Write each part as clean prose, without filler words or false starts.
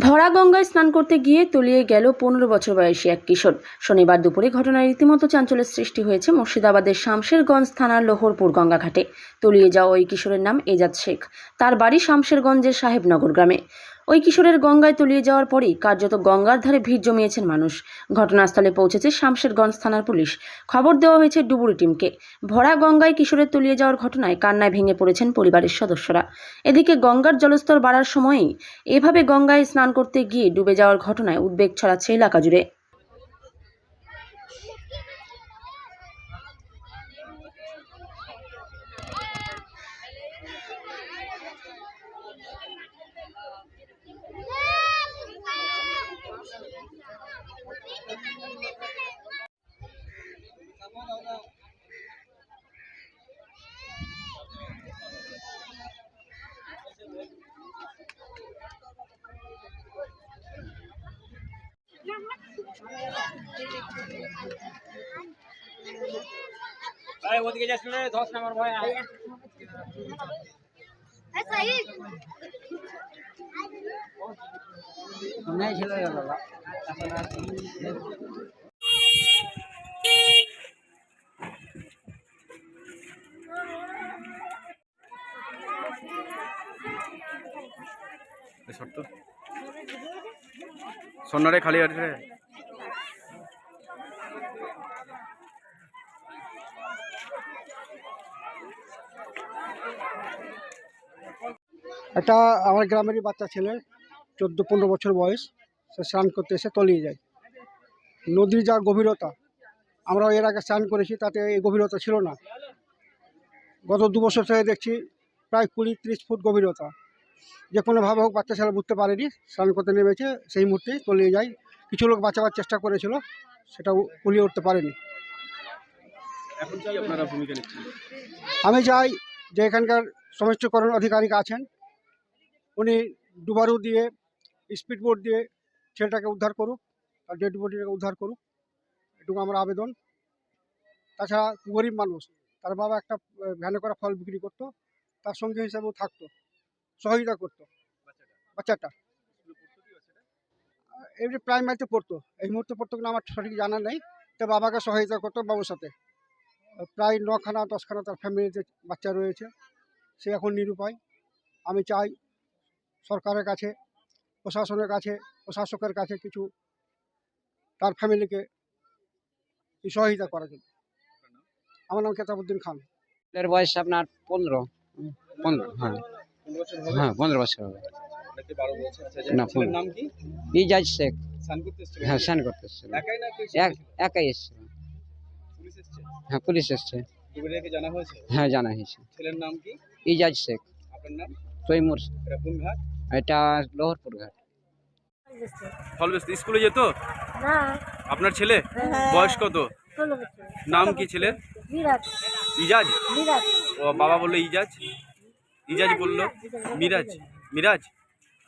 ভরা গঙ্গায় স্নান করতে গিয়ে তলিয়ে গেল 15 বছর বয়সী এক কিশোর। শনিবার দুপুরে ঘটনায় রীতিমতো চাঞ্চল্যের সৃষ্টি হয়েছে মুর্শিদাবাদের শামশেরগঞ্জ থানার লোহরপুর গঙ্গাঘাটে। তলিয়ে যাওয়া ওই কিশোরের নাম এজাজ শেখ। তার বাড়ি শামশেরগঞ্জের সাহেবনগর গ্রামে। ওই কিশোরের গঙ্গায় তলিয়ে যাওয়ার পরেই কার্যত গঙ্গার ধারে ভিড় জমিয়েছেন মানুষ। ঘটনাস্থলে পৌঁছেছে শামশেরগঞ্জ থানার পুলিশ। খবর দেওয়া হয়েছে ডুবুরি টিমকে। ভরা গঙ্গায় কিশোরের তলিয়ে যাওয়ার ঘটনায় কান্নায় ভেঙে পড়েছেন পরিবারের সদস্যরা। এদিকে গঙ্গার জলস্তর বাড়ার সময়েই এভাবে গঙ্গায় স্নান করতে গিয়ে ডুবে যাওয়ার ঘটনায় উদ্বেগ ছড়াচ্ছে এলাকা জুড়ে। ওদিকে যাস না, 10 নম্বর ভয় নাই ছিল বাবা। সোনারে খালি আছে এটা আমার গ্রামেরই বাচ্চা ছেলে, 14-15 বছর বয়স। সে স্নান করতে এসে তলিয়ে যায়। নদীর যা গভীরতা, আমরা এর আগে স্নান করেছি, তাতে এই গভীরতা ছিল না। গত 2 বছর থেকে দেখছি প্রায় 20-30 ফুট গভীরতা। যে কোনোভাবে হোক বাচ্চা ছেলে বুঝতে পারেনি, স্নান করতে নেমেছে, সেই মুহূর্তেই তলিয়ে যায়। কিছু লোক বাঁচাবার চেষ্টা করেছিল, সেটাও কুলিয়ে উঠতে পারেনি। আমি চাই যে এখানকার সমষ্টিকরণ আধিকারিক আছেন, উনি ডুবারু দিয়ে, স্পিড বোট দিয়ে ছেলেটাকে উদ্ধার করুক, আর ডেড বডিটাকে উদ্ধার করুক, এটুকু আমার আবেদন। তাছাড়া গরিব মানুষ, তার বাবা একটা ভ্যানে করে ফল বিক্রি করতো, তার সঙ্গী হিসাবেও থাকতো, সহযোগিতা করতো বাচ্চাটা। এমনি প্রাইমারিতে পড়তো, এই মুহূর্তে পড়তো কিনা আমার সঠিক জানা নেই। তো বাবাকে সহযোগিতা করতো বাবুর সাথে। প্রায় 9খানা-10খানা তার ফ্যামিলিতে বাচ্চা রয়েছে, সে এখন নিরুপায়। আমি চাই সরকারের কাছে, প্রশাসনের কাছে, প্রশাসকের কাছে কিছু তার ফ্যামিলিকে সহযোগিতা করার জন্য। আমার নাম কেতাবউদ্দিন খান। এর বয়স আপনার 15। হ্যাঁ হ্যাঁ 15 বছর হবে না। নাম কি? এজাজ শেখ। হ্যাঁ স্নান করতে এসেছিল। একাই এসেছিল। হ্যাঁ পুলিশ এসছে। হ্যাঁ জানা হয়েছে। ছেলের নাম কি? এজাজ শেখ। আপনার নাম? তৈমুর। এটা কোন ঘাট? এটা লোহরপুর ঘাট। স্কুলে যেত না। আপনার ছেলে? বয়স কত? 16 বছর। নাম কি ছেলের? মিরাজ। ইজাজ? মিরাজ। ও বাবা বললো ইজাজ, ইজাজ বললো মিরাজ। মিরাজ,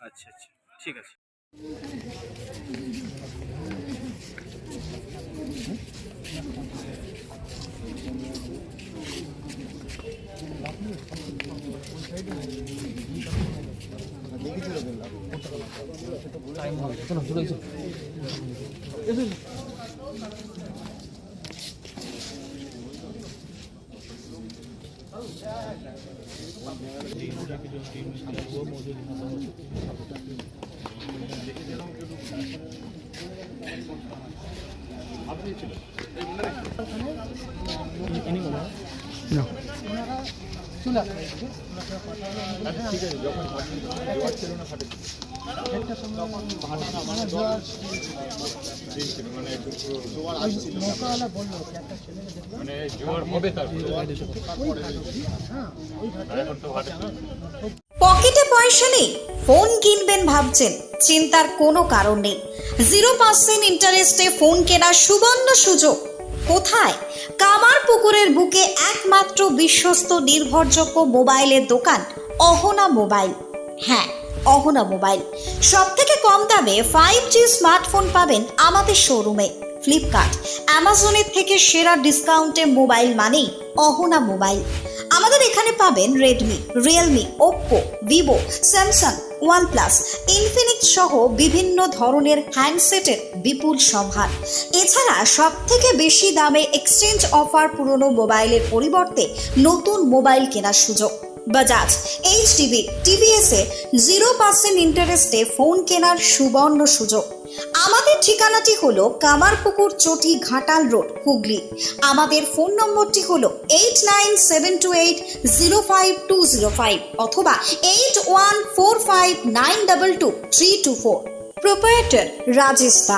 আচ্ছা আচ্ছা, ঠিক আছে। পকেটে পয়সা নেই, ফোন কিনবেন ভাবছেন, চিন্তার কোনো কারণ নেই। 0% ইন্টারেস্টে ফোন কেনার সুবর্ণ সুযোগ। কোথায়? কামারপুকুরের বুকে একমাত্র বিশ্বস্ত নির্ভরযোগ্য মোবাইলের দোকান অহনা মোবাইল। হ্যাঁ, অহনা মোবাইল। সব থেকে কম দামে 5G স্মার্টফোন পাবেন আমাদের শোরুমে। ফ্লিপকার্ট, অ্যামাজনের থেকে সেরা ডিসকাউন্টে মোবাইল মানেই অহনা মোবাইল। আমাদের এখানে পাবেন Redmi, Realme, Oppo, Vivo, Samsung, OnePlus, Infinix সহ বিভিন্ন ধরনের হ্যান্ডসেটের বিপুল সম্ভার। এছাড়া সবথেকে বেশি দামে এক্সচেঞ্জ অফার পুরনো মোবাইলের পরিবর্তে নতুন মোবাইল কেনার সুযোগ। বাজাজ, এইচডিবি, টিভিএস এ 0% ইন্টারেস্টে ফোন কেনার সুবর্ণ সুযোগ। আমাদের ঠিকানাটি হলো কামারপুকুর চটি, ঘাটাল রোড, হুগলি। আমাদের ফোন নম্বরটি হলো 8972805205 অথবা 8145922324। প্রোপ্রাইটার রাজেশ দা।